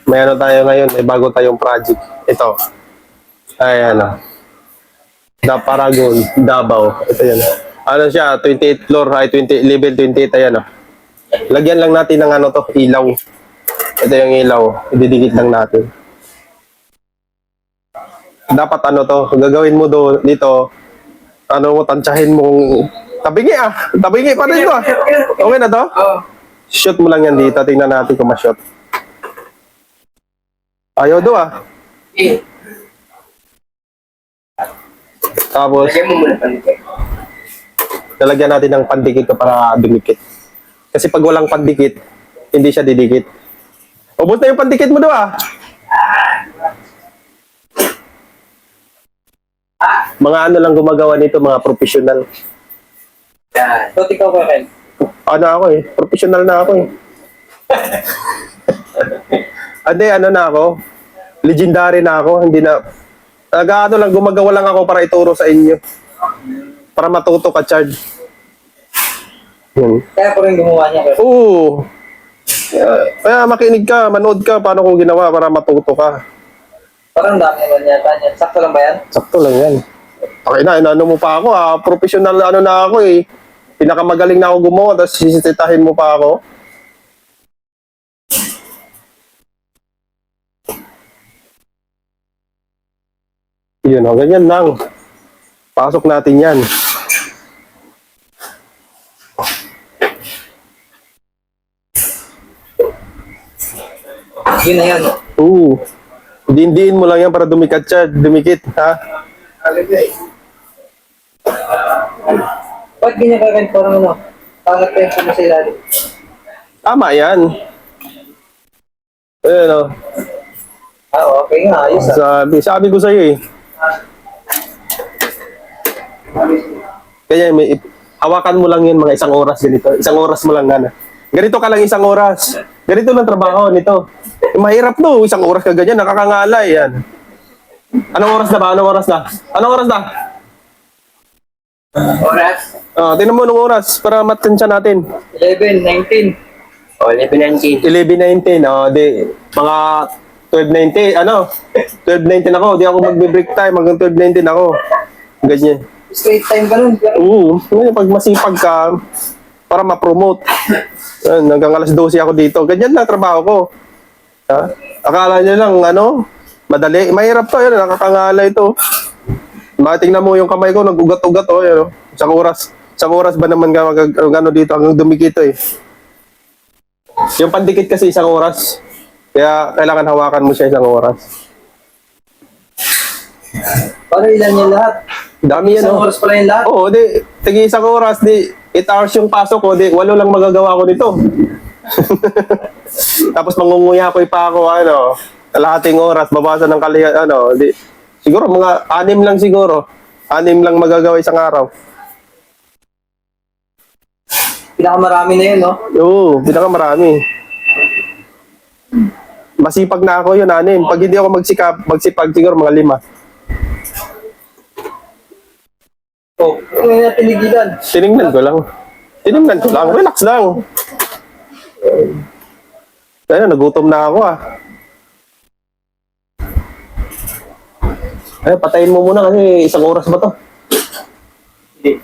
May ano tayo ngayon, may bago tayong project. Ito. Ayan o. The Paragon, Davao. Ito yan. Ano siya, 28 floor, high 20, level 28, ayan o. Lagyan lang natin ng ano to, ilaw. Ito yung ilaw, ididikit lang natin. Dapat ano to, gagawin mo dito, ano mo, tansyahin mo kung... Tabingi tabingi pa rin to ah. Okay na to? Shoot mo lang yan dito, tingnan natin kung ma-shoot. Ayaw do ah. Tapos, lalagyan natin ng pandikit ko para dumikit. Kasi pag walang pandikit, hindi siya didikit. Ubos na yung pandikit mo do ah. Mga ano lang gumagawa nito, mga professional. So, ikaw ba, Ken? Ano ako eh, professional na ako eh. Ade, ano na ako, legendary na ako, hindi na, ano lang, gumagawa lang ako para ituro sa inyo. Para matuto ka, Chard. Yun. Kaya ko rin gumawa niya. Oo. Kaya makinig ka, manood ka, paano ko ginawa para matuto ka. Parang dami naman yata niya. Sakto lang ba yan? Sakto lang yan. Okay na, inano mo pa ako professional ano na ako eh. Pinakamagaling na ako gumawa, tapos sisitahin mo pa ako. Yun o, ganyan lang. Pasok natin yan. Yun na yan. Oo. Dindiin mo lang yan para dumikit siya, dumikit, ha? Ba't ganyan ka, Ken? Parang ano? Pangat pa yung puno sa ilalim. Tama yan. Ayun o. Okay nga. Ayos Sabi ko sa'yo eh. Kaya hawakan mo lang yun mga isang oras ganito. Isang oras mo lang na. Ganito ka lang isang oras. Ganito lang trabaho nito. Mahirap no, isang oras ka ganyan, nakakangalay yan. Anong oras na ba? Anong oras na? Anong oras na? Oras? Tingnan mo anong oras para matansya natin. 11:19. 11:19. 11:19, di, mga 12:19, 12:19 ako, di ako magbe-break time, hanggang 12:19 ako. Ganyan. Straight time ka nun. Oo, pag masipag ka, para ma-promote. Hanggang alas 12 ako dito. Ganyan lang trabaho ko. Ha? Akala nyo lang, madali. Mahirap to, yun, nakakangalay ito. Matingnan mo yung kamay ko, nag-ugat-ugat, yun. Isang oras ba naman ka dito, hanggang dumikito eh. Yung pandikit kasi isang oras. Kaya kailangan hawakan mo siya isang oras. Paano ilan yan lahat? Dami yan, Isang oras pala yung lahat? Oo, tigi isang oras, 8 hours yung pasok ko, 8 lang magagawa ko nito. Tapos mangunguyapoy pa ako, kalahating oras, babasa ng siguro mga 6 lang siguro. 6 lang magagawa isang araw. Pinakamarami na yun, no? Oo, pinakamarami. Masipag na ako yun, 6. Pag hindi ako magsipag siguro mga 5. Ano yung tinigilan? Tinignan ko lang. Relax lang. Kaya nagutom na ako patayin mo muna kasi isang oras ba to? Hindi.